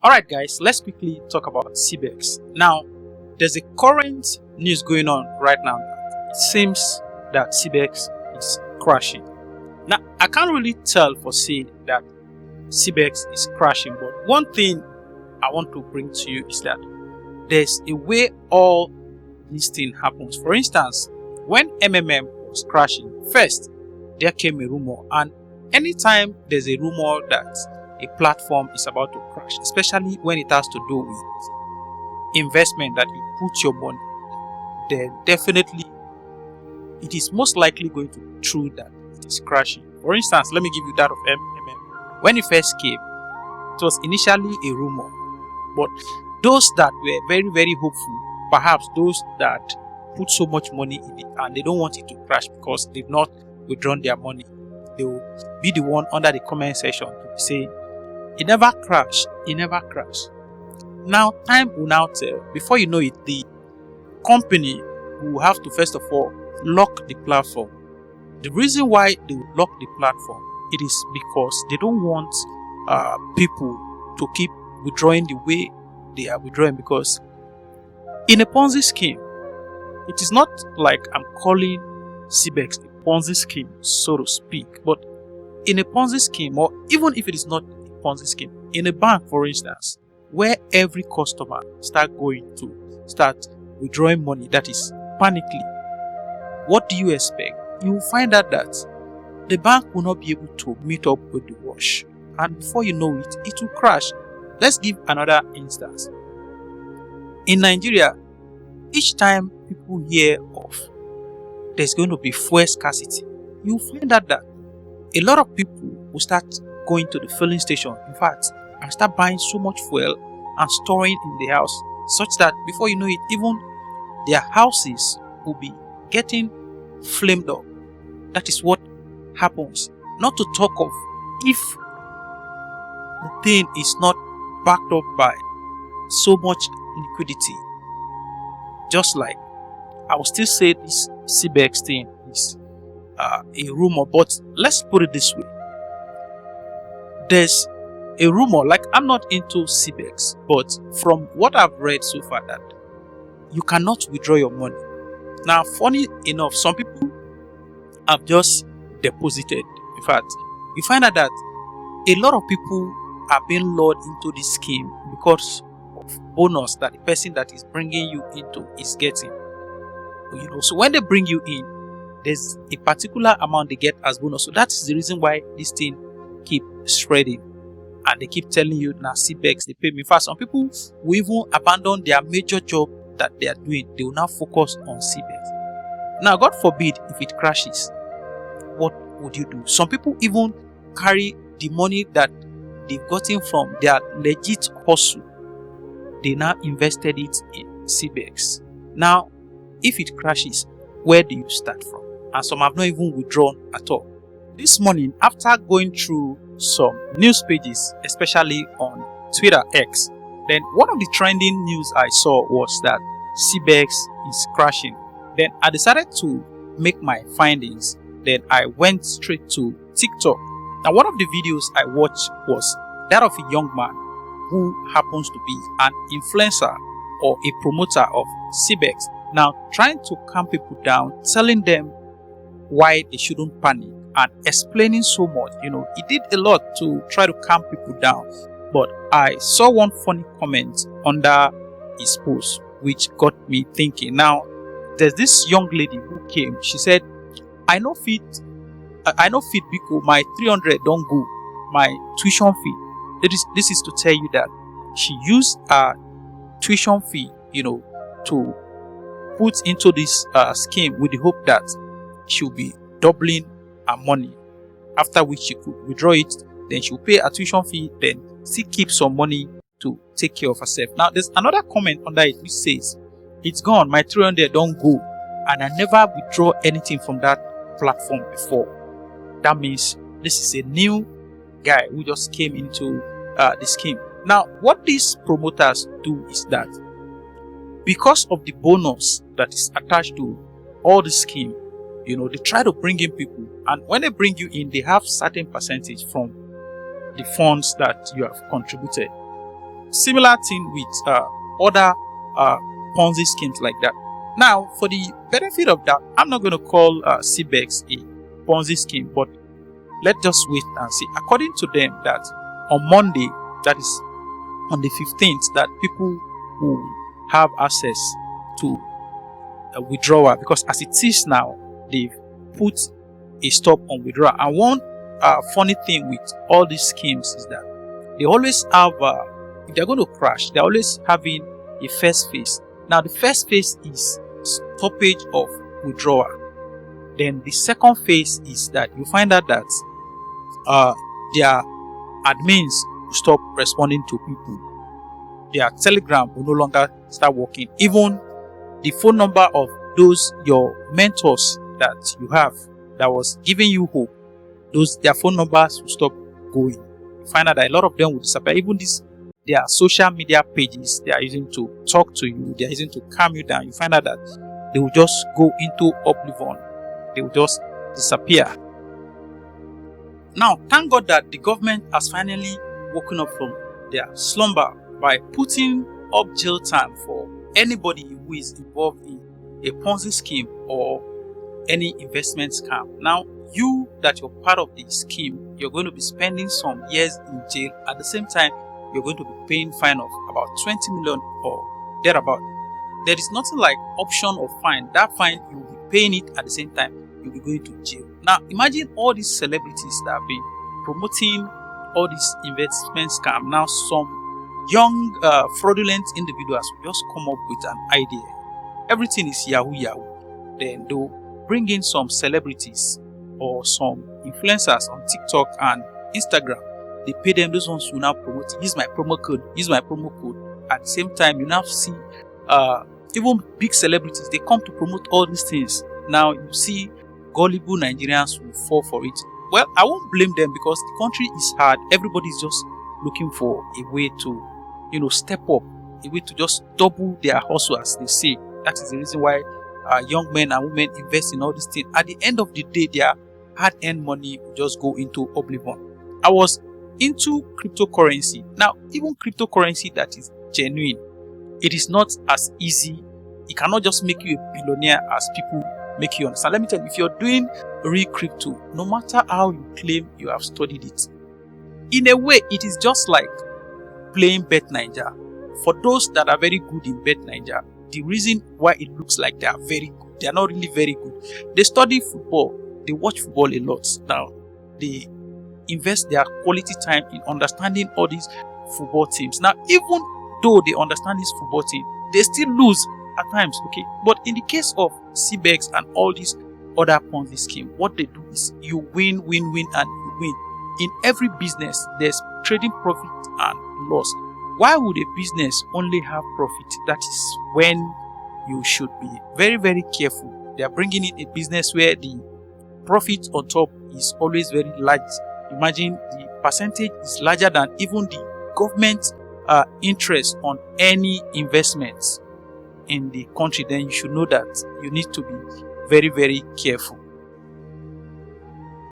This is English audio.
Alright guys, let's quickly talk about Cbex. Now, there's a current news going on right now. It seems that Cbex is crashing. Now, I can't really tell for say that Cbex is crashing, but one thing I want to bring to you is that there's a way all this thing happens. For instance, when MMM was crashing, first there came a rumor, and anytime there's a rumor that a platform is about to crash, especially when it has to do with investment that you put your money, then definitely it is most likely going to be true that it is crashing. For instance, let me give you that of MMM. When it first came, it was initially a rumor, but those that were very, very hopeful, perhaps those that put so much money in it and they don't want it to crash because they've not withdrawn their money, they will be the one under the comment section to say, it never crashed, it never crashed. Now, time will now tell. Before you know it, the company will have to first of all lock the platform. The reason why they will lock the platform, it is because they don't want people to keep withdrawing the way they are withdrawing, because in a Ponzi scheme, it is not like I'm calling Cbex a Ponzi scheme, so to speak, but in a Ponzi scheme, or even if it is not a Ponzi scheme, in a bank, for instance, where every customer start withdrawing money, that is panically, what do you expect? You will find out that the bank will not be able to meet up with the wash, and before you know it, it will crash. Let's give another instance. In Nigeria, each time people hear of there's going to be fuel scarcity, you find out that a lot of people will start going to the filling station, in fact, and start buying so much fuel and storing in the house, such that before you know it, even their houses will be getting flamed up. That is what happens. Not to talk of if the thing is not backed up by so much liquidity. Just like, I will still say this Cbex thing is a rumor, but let's put it this way. There's a rumor, like I'm not into Cbex, but from what I've read so far, that you cannot withdraw your money. Now, funny enough, some people have just deposited. In fact, you find out that a lot of people are being lured into this scheme because of bonus that the person that is bringing you into is getting. So when they bring you in, there's a particular amount they get as bonus. So that's the reason why this thing keep spreading, and they keep telling you, now Cbex, they pay me. In fact, some people will even abandon their major job that they are doing. They will now focus on Cbex. Now, God forbid if it crashes, what would you do? Some people even carry the money that they've gotten from their legit hustle. They now invested it in Cbex. Now, if it crashes, where do you start from? And some have not even withdrawn at all. This morning, after going through some news pages, especially on Twitter X, then one of the trending news I saw was that Cbex is crashing. Then I decided to make my findings. Then I went straight to TikTok. Now, one of the videos I watched was that of a young man who happens to be an influencer or a promoter of Cbex. Now, trying to calm people down, telling them why they shouldn't panic, and explaining so much. He did a lot to try to calm people down. But I saw one funny comment under his post, which got me thinking. Now, there's this young lady who came. She said, I know fit Biko, my 300 don't go, my tuition fee. This is to tell you that she used her tuition fee, to put into this scheme with the hope that she'll be doubling her money, after which she could withdraw it, then she'll pay her tuition fee, then still keep some money to take care of herself. Now, there's another comment under it which says, it's gone, my 300 don't go, and I never withdraw anything from that platform before. That means this is a new guy who just came into the scheme. Now, what these promoters do is that because of the bonus that is attached to all the scheme, they try to bring in people, and when they bring you in, they have certain percentage from the funds that you have contributed. similar thing with other Ponzi schemes like that. Now, for the benefit of that, I'm not going to call Cbex a Ponzi scheme, but let's just wait and see. According to them, that on Monday, that is on the 15th, that people will have access to a withdrawal, because as it is now, they've put a stop on withdrawal. And one funny thing with all these schemes is that they always have, if they're going to crash, they're always having a first phase. Now, the first phase is stoppage of withdrawal. Then the second phase is that you find out that their admins will stop responding to people. Their Telegram will no longer start working. Even the phone number of those your mentors that you have that was giving you hope, their phone numbers will stop going. You find out that a lot of them will disappear. Even their social media pages they are using to talk to you, they are using to calm you down. You find out that they will just go into oblivion. They will just disappear. Now, thank God that the government has finally woken up from their slumber by putting up jail time for anybody who is involved in a Ponzi scheme or any investment scam. Now, you that you're part of the scheme, you're going to be spending some years in jail. At the same time, you're going to be paying fine of about 20 million or thereabout. There is nothing like option of fine. That fine, you'll be paying it at the same time, you'll be going to jail. Now, imagine all these celebrities that have been promoting all these investment scam. Now, some young fraudulent individuals will just come up with an idea. Everything is Yahoo Yahoo. Then they'll bring in some celebrities or some influencers on TikTok and Instagram. They pay them, those ones who now promote, use my promo code. At the same time, you now see even big celebrities, they come to promote all these things. Now you see gullible Nigerians will fall for it. Well, I won't blame them because the country is hard. Everybody's just looking for a way to, step up, a way to just double their hustle, as they say. That is the reason why young men and women invest in all these things. At the end of the day, their hard-earned money will just go into oblivion. I was into cryptocurrency. Now, even cryptocurrency that is genuine, it is not as easy. It cannot just make you a billionaire as people make you understand. Let me tell you, if you're doing real crypto, no matter how you claim you have studied it, in a way, it is just like playing Bet Naija. For those that are very good in Bet Naija, the reason why it looks like they are very good, they are not really very good. They study football, they watch football a lot. Now, they invest their quality time in understanding all these football teams. Now, even though they understand this football team, they still lose at times, okay? But in the case of Cbex and all these other Ponzi scheme, what they do is you win, and you win. In every business, there's trading profit and loss. Why would a business only have profit? That is when you should be very, very careful. They are bringing in a business where the profit on top is always very large. Imagine the percentage is larger than even the government interest on any investments in the country. Then you should know that you need to be very, very careful.